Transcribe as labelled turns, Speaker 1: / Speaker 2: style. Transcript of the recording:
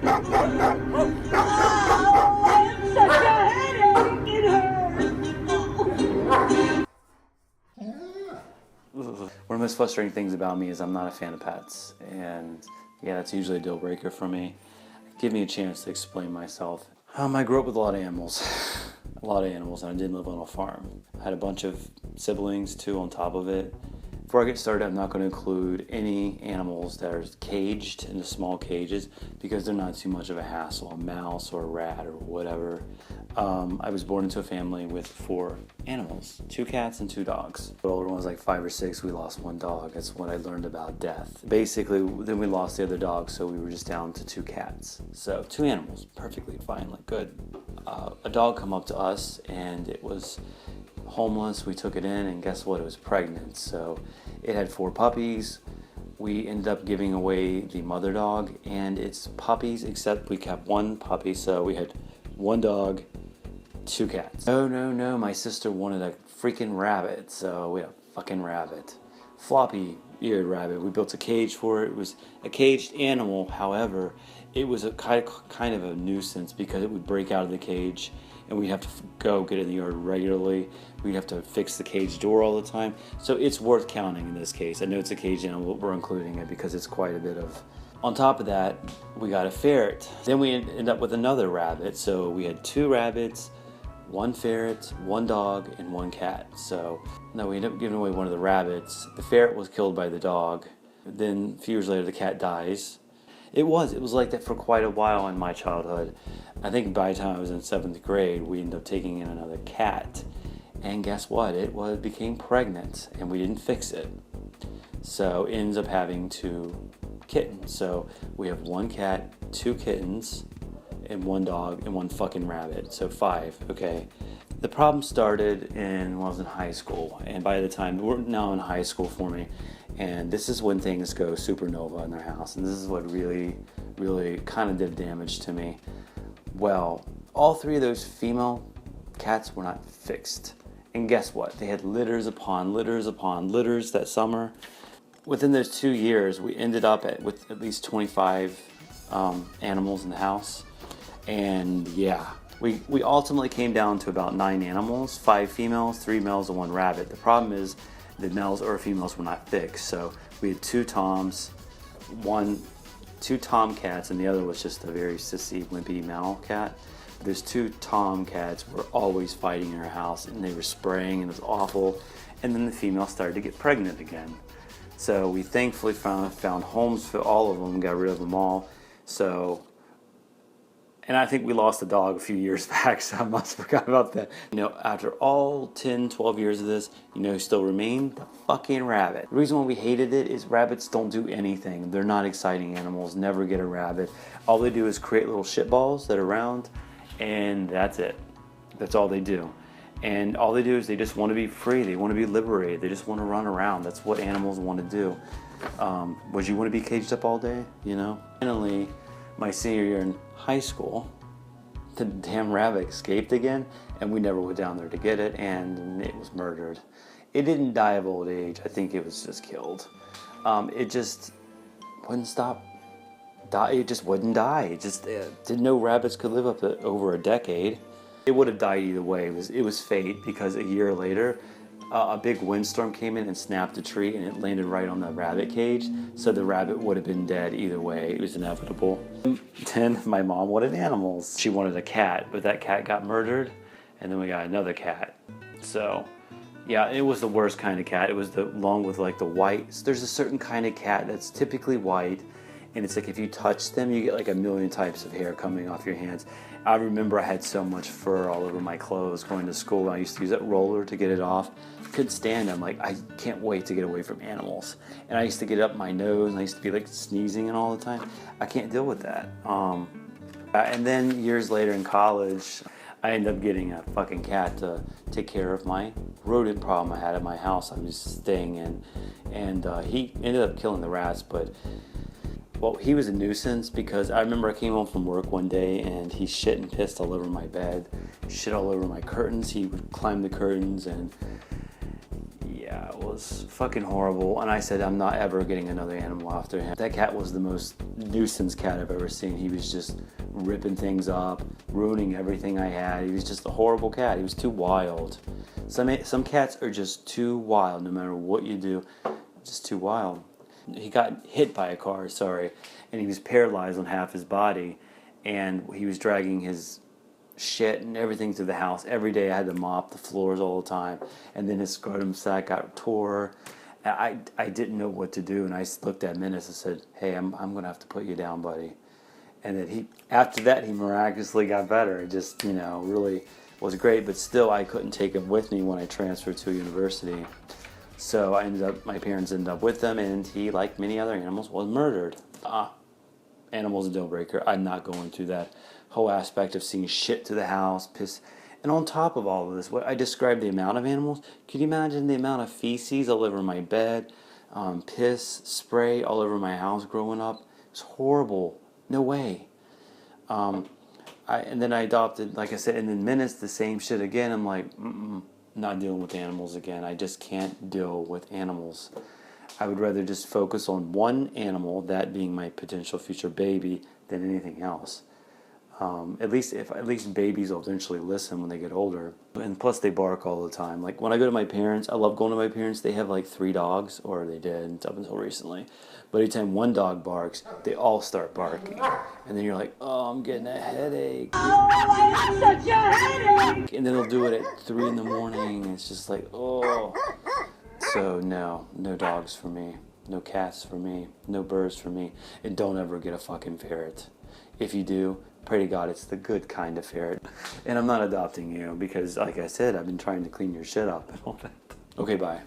Speaker 1: Such a headache, it hurts.
Speaker 2: One of the most frustrating things about me is I'm not a fan of pets, and yeah, that's usually a deal breaker for me. Give me a chance to explain myself. I grew up with a lot of animals, and I did live on a farm. I had a bunch of siblings too on top of it. Before I get started, I'm not going to include any animals that are caged into small cages because they're not too much of a hassle. A mouse or a rat or whatever. I was born into a family with 4 animals, 2 cats and 2 dogs. The older one was like 5 or 6, we lost 1 dog. That's when I learned about death. Basically, then we lost the other dog, so we were just down to 2 cats. So 2 animals, perfectly fine, like good. A dog come up to us and it was homeless. We took it in and guess what? It was pregnant. So it had 4 puppies. We ended up giving away the mother dog and its puppies, except we kept 1 puppy. So we had 1 dog, 2 cats. No, my sister wanted a freaking rabbit. So we had a fucking rabbit. Floppy-eared rabbit. We built a cage for it. It was a caged animal. However, it was a kind of a nuisance because it would break out of the cage and we'd have to go get it in the yard regularly. We'd have to fix the cage door all the time. So it's worth counting in this case. I know it's a caged animal, but we're including it because it's quite a bit of... On top of that, we got a ferret. Then we ended up with another rabbit. So we had 2 rabbits, 1 ferret, 1 dog, and 1 cat. So no, we ended up giving away one of the rabbits. The ferret was killed by the dog. Then a few years later, the cat dies. It was like that for quite a while in my childhood. I think by the time I was in 7th grade, we ended up taking in another cat. And guess what? It became pregnant, and we didn't fix it. So it ends up having 2 kittens. So we have 1 cat, 2 kittens, and 1 dog, and 1 fucking rabbit. So 5, okay? The problem started when I was in high school. And by the time, we're now in high school for me. And this is when things go supernova in their house. And this is what really, really kind of did damage to me. Well, all 3 of those female cats were not fixed. And guess what? They had litters upon litters upon litters that summer. Within those 2 years, we ended up with at least 25 animals in the house. And yeah, we ultimately came down to about 9 animals, 5 females, 3 males, and 1 rabbit. The problem is the males or females were not fixed. So we had 2 toms, 2 tom cats, and the other was just a very sissy, wimpy male cat. Those 2 tom cats were always fighting in our house, and they were spraying, and it was awful. And then the female started to get pregnant again. So we thankfully found homes for all of them and got rid of them all. So, and I think we lost a dog a few years back, so I must have forgot about that. You know, after all 10, 12 years of this, you know who still remained? The fucking rabbit. The reason why we hated it is rabbits don't do anything. They're not exciting animals. Never get a rabbit. All they do is create little shit balls that are round, and that's it. That's all they do. And all they do is they just want to be free. They want to be liberated. They just want to run around. That's what animals want to do. Would you want to be caged up all day? You know? Finally, my senior year in high school, the damn rabbit escaped again, and we never went down there to get it, and it was murdered. It didn't die of old age. I think it was just killed. It just wouldn't stop. It just wouldn't die. It just didn't know rabbits could live up to over a decade. It would have died either way. It was fate, because a year later, a big windstorm came in and snapped a tree, and it landed right on the rabbit cage. So the rabbit would have been dead either way. It was inevitable. Then my mom wanted animals. She wanted a cat, but that cat got murdered, and then we got another cat. So yeah, it was the worst kind of cat. It was the long with like the white. There's a certain kind of cat that's typically white, and it's like if you touch them, you get like a million types of hair coming off your hands. I remember I had so much fur all over my clothes going to school. I used to use that roller to get it off. Couldn't stand it. I'm like, I can't wait to get away from animals. And I used to get up my nose, and I used to be like sneezing and all the time. I can't deal with that. And then years later in college, I ended up getting a fucking cat to take care of my rodent problem I had at my house I was staying in. And he ended up killing the rats, but well, he was a nuisance because I remember I came home from work one day and he shit and pissed all over my bed, shit all over my curtains. He would climb the curtains, and yeah, cat was fucking horrible, and I said I'm not ever getting another animal after him. That cat was the most nuisance cat I've ever seen. He was just ripping things up, ruining everything I had. He was just a horrible cat. He was too wild. Some cats are just too wild, no matter what you do, just too wild. He got hit by a car, and he was paralyzed on half his body, and he was dragging his shit and everything through the house. Every day I had to mop the floors all the time, and then his scrotum sac got tore. I didn't know what to do, and I looked at Menace and said, hey, I'm gonna have to put you down, buddy. And then after that he miraculously got better. It just, really was great, but still I couldn't take him with me when I transferred to a university. So my parents ended up with him, and he, like many other animals, was murdered. Animals a deal breaker. I'm not going through that whole aspect of seeing shit to the house, piss. And on top of all of this, what I described the amount of animals, could you imagine the amount of feces all over my bed, piss, spray all over my house growing up? It was horrible. No way. And then I adopted, like I said, and in minutes, the same shit again. I'm like, not dealing with animals again. I just can't deal with animals. I would rather just focus on one animal, that being my potential future baby, than anything else. At least babies will eventually listen when they get older. And plus they bark all the time. Like when I go to my parents, I love going to my parents. They have like 3 dogs, or they did up until recently. But anytime one dog barks, they all start barking. And then you're like, oh, I'm getting a headache.
Speaker 1: Oh, I have such a headache.
Speaker 2: And then they'll do it at 3 in the morning. It's just like, oh. So no dogs for me. No cats for me. No birds for me. And don't ever get a fucking ferret. If you do, pray to God it's the good kind of ferret. And I'm not adopting you because, like I said, I've been trying to clean your shit up and all that. Okay, bye.